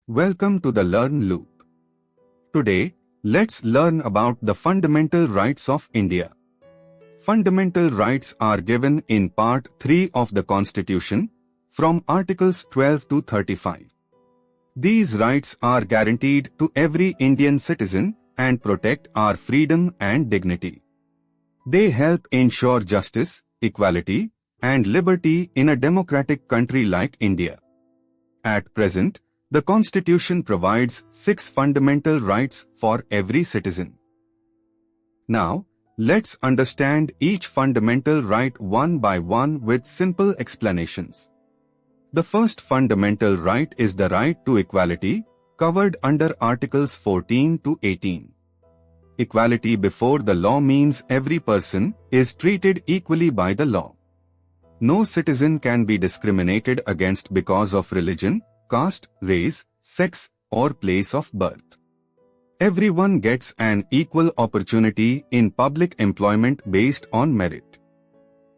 Welcome to the Learn Loop. Today, let's learn about the fundamental rights of India. Fundamental rights are given in Part 3 of the Constitution, from Articles 12 to 35. These rights are guaranteed to every Indian citizen and protect our freedom and dignity. They help ensure justice, equality, and liberty in a democratic country like India. At present, the Constitution provides 6 fundamental rights for every citizen. Now, let's understand each fundamental right one by one with simple explanations. The first fundamental right is the right to equality, covered under Articles 14 to 18. Equality before the law means every person is treated equally by the law. No citizen can be discriminated against because of religion, caste, race, sex, or place of birth. Everyone gets an equal opportunity in public employment based on merit.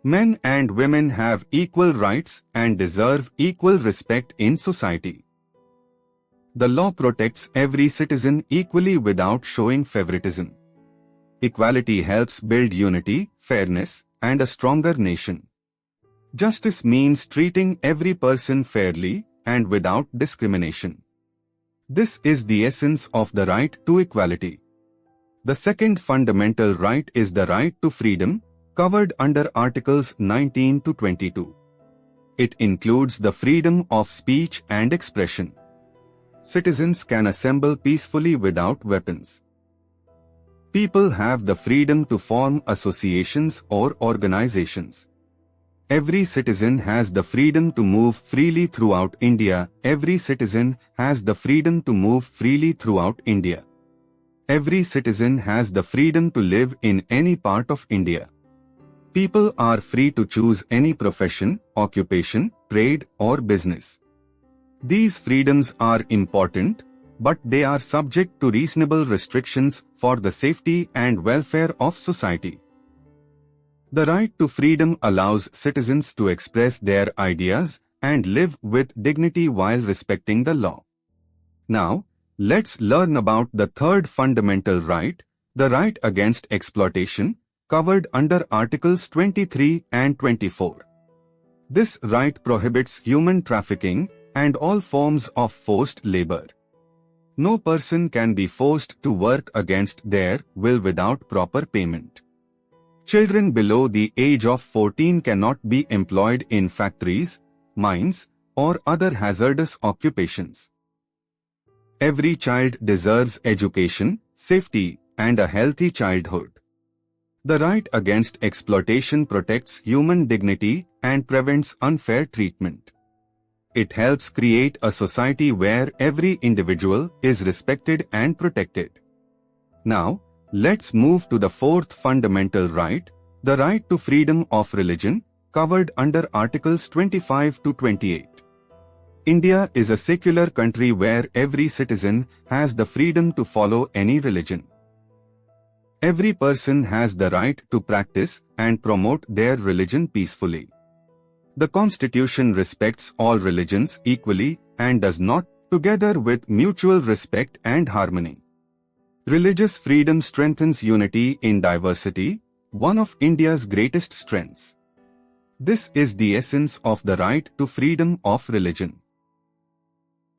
Men and women have equal rights and deserve equal respect in society. The law protects every citizen equally without showing favoritism. Equality helps build unity, fairness, and a stronger nation. Justice means treating every person fairly and without discrimination. This is the essence of the right to equality. The second fundamental right is the right to freedom, covered under Articles 19 to 22. It includes the freedom of speech and expression. Citizens can assemble peacefully without weapons. People have the freedom to form associations or organizations. Every citizen has the freedom to move freely throughout India. Every citizen has the freedom to move freely throughout India. Every citizen has the freedom to live in any part of India. People are free to choose any profession, occupation, trade, or business. These freedoms are important, but they are subject to reasonable restrictions for the safety and welfare of society. The right to freedom allows citizens to express their ideas and live with dignity while respecting the law. Now, let's learn about the third fundamental right, the right against exploitation, covered under Articles 23 and 24. This right prohibits human trafficking and all forms of forced labor. No person can be forced to work against their will without proper payment. Children below the age of 14 cannot be employed in factories, mines, or other hazardous occupations. Every child deserves education, safety, and a healthy childhood. The right against exploitation protects human dignity and prevents unfair treatment. It helps create a society where every individual is respected and protected. Now, let's move to the fourth fundamental right, the right to freedom of religion, covered under Articles 25 to 28. India is a secular country where every citizen has the freedom to follow any religion. Every person has the right to practice and promote their religion peacefully. The Constitution respects all religions equally and does not, together with mutual respect and harmony. Religious freedom strengthens unity in diversity, one of India's greatest strengths. This is the essence of the right to freedom of religion.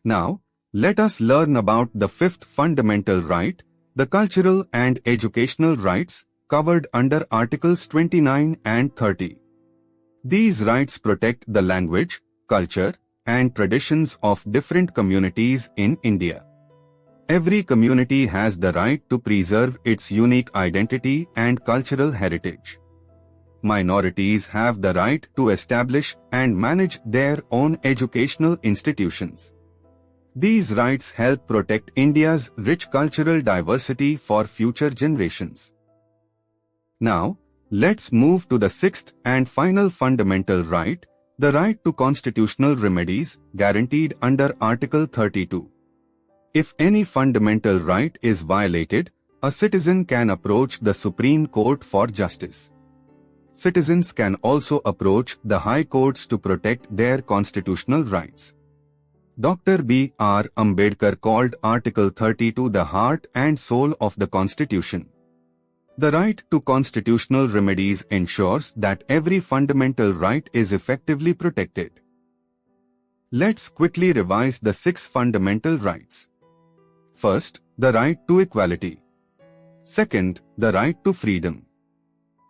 Now, let us learn about the fifth fundamental right, the cultural and educational rights, covered under Articles 29 and 30. These rights protect the language, culture, and traditions of different communities in India. Every community has the right to preserve its unique identity and cultural heritage. Minorities have the right to establish and manage their own educational institutions. These rights help protect India's rich cultural diversity for future generations. Now, let's move to the sixth and final fundamental right, the right to constitutional remedies, guaranteed under Article 32. If any fundamental right is violated, a citizen can approach the Supreme Court for justice. Citizens can also approach the high courts to protect their constitutional rights. Dr. B.R. Ambedkar called Article 32 the heart and soul of the Constitution. The right to constitutional remedies ensures that every fundamental right is effectively protected. Let's quickly revise the 6 fundamental rights. First, the right to equality. Second, the right to freedom.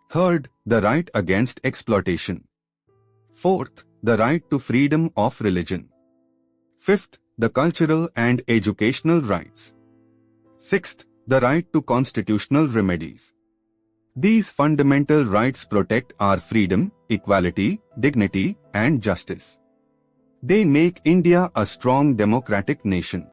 Third, the right against exploitation. Fourth, the right to freedom of religion. Fifth, the cultural and educational rights. Sixth, the right to constitutional remedies. These fundamental rights protect our freedom, equality, dignity, and justice. They make India a strong democratic nation.